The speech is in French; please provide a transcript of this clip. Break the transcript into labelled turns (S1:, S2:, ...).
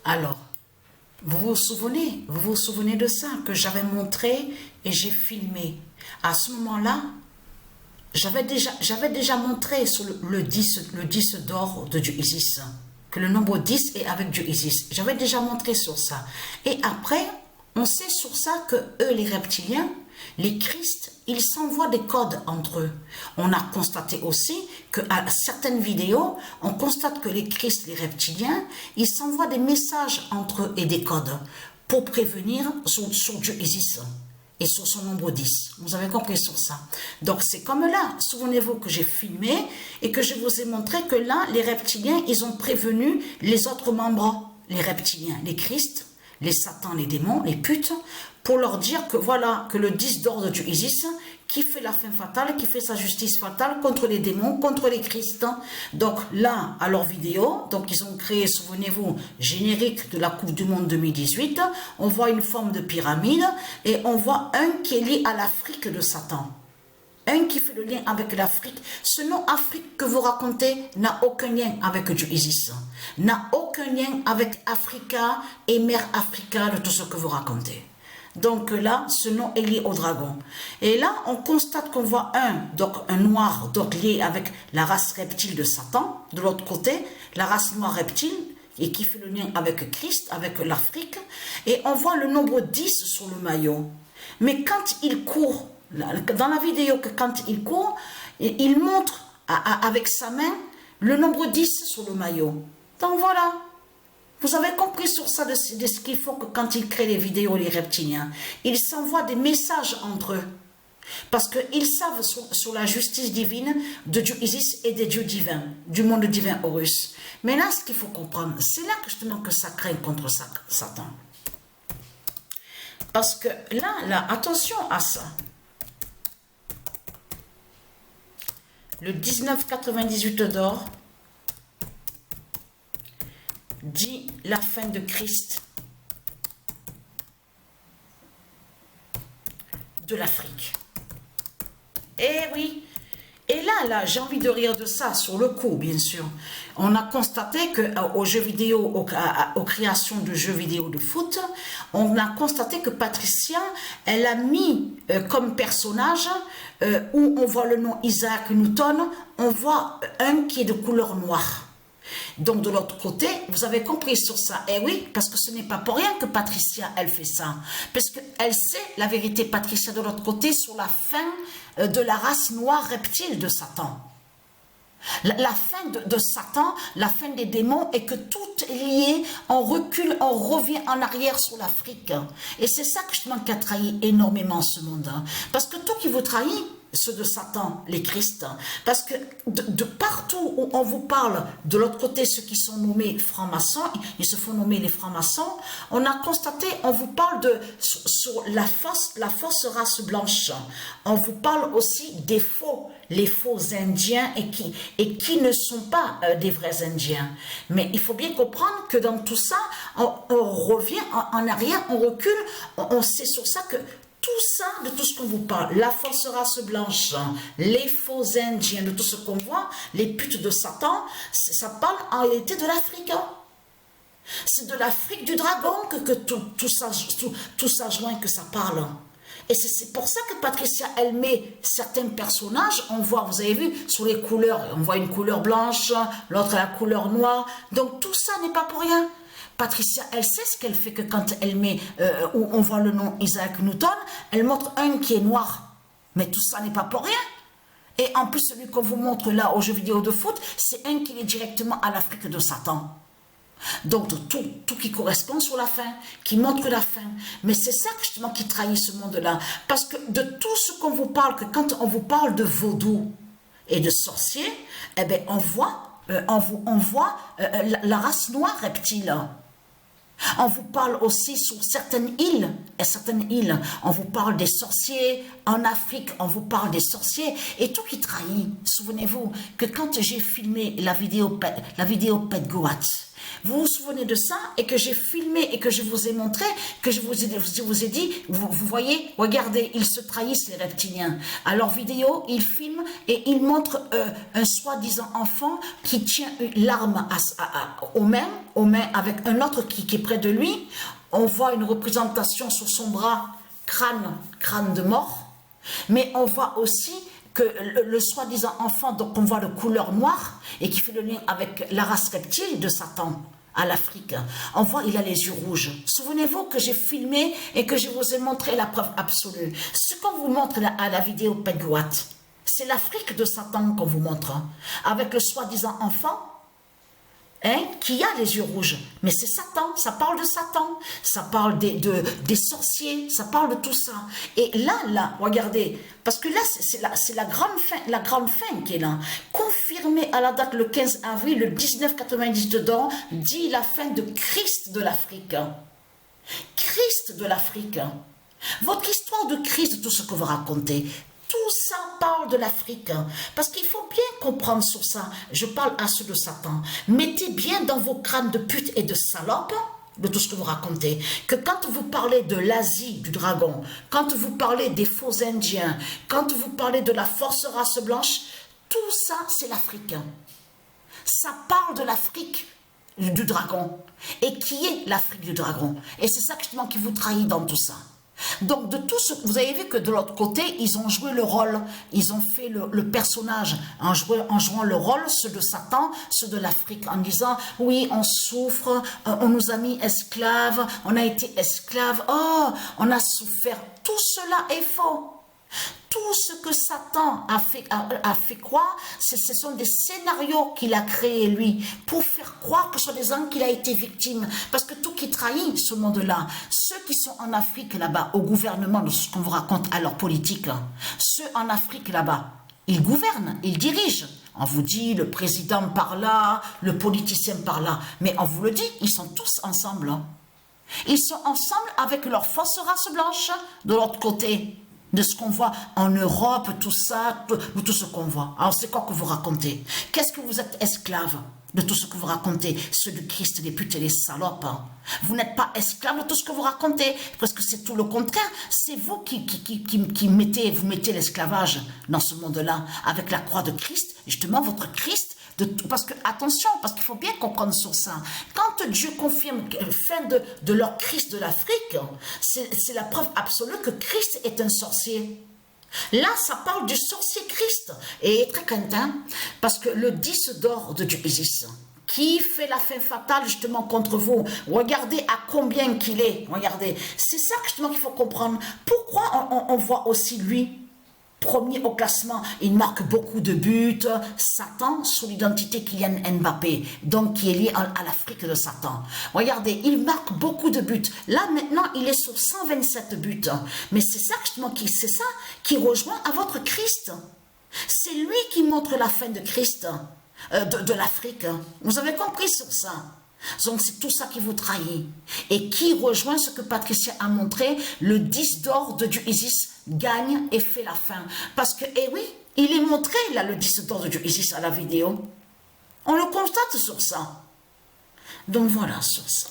S1: Alors, vous vous souvenez de ça que j'avais montré et j'ai filmé. À ce moment-là, j'avais déjà montré sur le 10 d'or de Dieu Isis, que le nombre 10 est avec Dieu Isis. J'avais déjà montré sur ça. Et après, on sait sur ça que eux, les reptiliens, les Christ, ils s'envoient des codes entre eux. On a constaté aussi qu'à certaines vidéos, on constate que les Christ, les reptiliens, ils s'envoient des messages entre eux et des codes pour prévenir sur Dieu Isis et sur son nombre 10. Vous avez compris sur ça. Donc c'est comme là, souvenez-vous que j'ai filmé et que je vous ai montré que là, les reptiliens, ils ont prévenu les autres membres, les reptiliens, les Christ, les satans, les démons, les putes, pour leur dire que voilà, que le 10 d'or de Dieu Isis, qui fait la fin fatale, qui fait sa justice fatale contre les démons, contre les Christ. Donc là, à leur vidéo, donc ils ont créé, souvenez-vous, générique de la Coupe du Monde 2018, on voit une forme de pyramide et on voit un qui est lié à l'Afrique de Satan. Un qui fait le lien avec l'Afrique. Ce nom Afrique que vous racontez n'a aucun lien avec Dieu Isis. N'a aucun lien avec Africa et Mère Africa de tout ce que vous racontez. Donc là, ce nom est lié au dragon. Et là, on constate qu'on voit donc un noir donc lié avec la race reptile de Satan. De l'autre côté, la race noire reptile et qui fait le lien avec Christ, avec l'Afrique. Et on voit le nombre 10 sur le maillot. Mais quand il court, dans la vidéo, que quand il court, il montre avec sa main le nombre 10 sur le maillot. Donc voilà. Vous avez compris sur ça de ce qu'il faut que quand ils créent les vidéos, les reptiliens, ils s'envoient des messages entre eux. Parce qu'ils savent sur la justice divine de Dieu Isis et des dieux divins, du monde divin Horus. Mais là, ce qu'il faut comprendre, c'est là que justement que ça craint contre Satan. Parce que là, attention à ça. Le 1998 d'or dit la fin de Christ de l'Afrique. Eh oui. Et là, j'ai envie de rire de ça sur le coup, bien sûr. On a constaté qu'aux jeux vidéo, aux créations de jeux vidéo de foot, on a constaté que Patricia, elle a mis comme personnage, où on voit le nom Isaac Newton, on voit un qui est de couleur noire. Donc de l'autre côté, vous avez compris sur ça. Eh oui, parce que ce n'est pas pour rien que Patricia, elle fait ça. Parce qu'elle sait la vérité, Patricia, de l'autre côté, sur la fin de la race noire reptile de Satan. La fin de Satan, la fin des démons, et que tout est lié, on recule, on revient en arrière sur l'Afrique. Et c'est ça que justement qui a trahi énormément ce monde. Parce que tout qui vous trahit, ceux de Satan, les Christ, parce que de partout où on vous parle, de l'autre côté, ceux qui sont nommés francs-maçons, ils se font nommer les francs-maçons, on a constaté, on vous parle sur la fausse race blanche, on vous parle aussi des faux, les faux Indiens et qui ne sont pas des vrais Indiens. Mais il faut bien comprendre que dans tout ça, on revient en arrière, on recule, on sait sur ça que tout ça, de tout ce qu'on vous parle, la fausse race blanche, les faux Indiens, de tout ce qu'on voit, les putes de Satan, ça parle en réalité de l'Afrique. C'est de l'Afrique du dragon que tout ça joint, que ça parle. Et c'est pour ça que Patricia, elle met certains personnages, on voit, vous avez vu, sur les couleurs, on voit une couleur blanche, l'autre la couleur noire, donc tout ça n'est pas pour rien. Patricia, elle sait ce qu'elle fait, que quand elle met, où on voit le nom Isaac Newton, elle montre un qui est noir. Mais tout ça n'est pas pour rien. Et en plus, celui qu'on vous montre là aux jeux vidéo de foot, c'est un qui est directement à l'Afrique de Satan. Donc tout qui correspond sur la fin, qui montre la fin. Mais c'est ça justement qui trahit ce monde-là. Parce que de tout ce qu'on vous parle, que quand on vous parle de vaudou et de sorciers, eh bien on voit la race noire reptile. On vous parle aussi sur certaines îles, on vous parle des sorciers, en Afrique, on vous parle des sorciers, et tout qui trahit. Souvenez-vous que quand j'ai filmé la vidéo Pet Goat, Vous vous souvenez de ça et que j'ai filmé et que je vous ai montré, que je vous ai dit, vous voyez, regardez, ils se trahissent les reptiliens. À leur vidéo, ils filment et ils montrent un soi-disant enfant qui tient l'arme aux mains avec un autre qui est près de lui. On voit une représentation sur son bras, crâne de mort, mais on voit aussi que le soi-disant enfant, donc on voit de couleur noire et qui fait le lien avec la race reptile de Satan à l'Afrique. On voit, il a les yeux rouges. Souvenez-vous que j'ai filmé et que je vous ai montré la preuve absolue. Ce qu'on vous montre à la vidéo Penguat, c'est l'Afrique de Satan qu'on vous montre, avec le soi-disant enfant, qui a les yeux rouges. Mais c'est Satan, ça parle de Satan, ça parle des sorciers, ça parle de tout ça. Et là, regardez, parce que là, c'est la grande fin qui est là. Confirmée à la date le 15 avril, le 1990 dedans, dit la fin de Christ de l'Afrique. Christ de l'Afrique. Votre histoire de Christ, de tout ce que vous racontez, tout ça parle de l'Afrique, parce qu'il faut bien comprendre sur ça. Je parle à ceux de Satan. Mettez bien dans vos crânes de pute et de salope, de tout ce que vous racontez, que quand vous parlez de l'Asie du dragon, quand vous parlez des faux Indiens, quand vous parlez de la force race blanche, tout ça c'est l'Afrique. Ça parle de l'Afrique du dragon. Et qui est l'Afrique du dragon? Et c'est ça justement qui vous trahit dans tout ça. Donc de tout ce vous avez vu que de l'autre côté ils ont joué le rôle, ils ont fait le personnage en jouant le rôle, ceux de Satan, ceux de l'Afrique, en disant oui on souffre, on nous a mis esclaves, on a été esclaves, oh on a souffert. Tout cela est faux. Tout ce que Satan a fait croire, ce sont des scénarios qu'il a créés lui, pour faire croire que soi-disant qu'il a été victime. Parce que tout qui trahit ce monde-là, ceux qui sont en Afrique là-bas, au gouvernement, de ce qu'on vous raconte à leur politique, ceux en Afrique là-bas, ils gouvernent, ils dirigent. On vous dit, le président par là, le politicien par là, mais on vous le dit, ils sont tous ensemble. Ils sont ensemble avec leur fausse race blanche de l'autre côté. De ce qu'on voit en Europe, tout ça, tout ce qu'on voit. Alors c'est quoi que vous racontez? Qu'est-ce que vous êtes esclave de tout ce que vous racontez? Ceux de Christ, les putes et les salopes. Vous n'êtes pas esclave de tout ce que vous racontez, parce que c'est tout le contraire. C'est vous qui mettez l'esclavage dans ce monde-là, avec la croix de Christ, justement votre Christ. Parce que, attention, parce qu'il faut bien comprendre sur ça. Quand Dieu confirme la fin de leur Christ de l'Afrique, c'est la preuve absolue que Christ est un sorcier. Là, ça parle du sorcier Christ. Et très content, parce que le 10 d'or de Dieu Isis, qui fait la fin fatale justement contre vous. Regardez à combien qu'il est. Regardez. C'est ça justement qu'il faut comprendre. Pourquoi on voit aussi lui premier au classement, il marque beaucoup de buts. Satan, sous l'identité Kylian Mbappé, donc qui est lié à l'Afrique de Satan. Regardez, il marque beaucoup de buts. Là, maintenant, il est sur 127 buts. Mais c'est ça, justement, qui rejoint à votre Christ. C'est lui qui montre la fin de Christ, de l'Afrique. Vous avez compris sur ça? Donc c'est tout ça qui vous trahit et qui rejoint ce que Patricia a montré, le 10 d'or de Dieu Isis gagne et fait la fin. Parce que, eh oui, il est montré là le 10 d'or de Dieu Isis à la vidéo. On le constate sur ça. Donc voilà sur ça.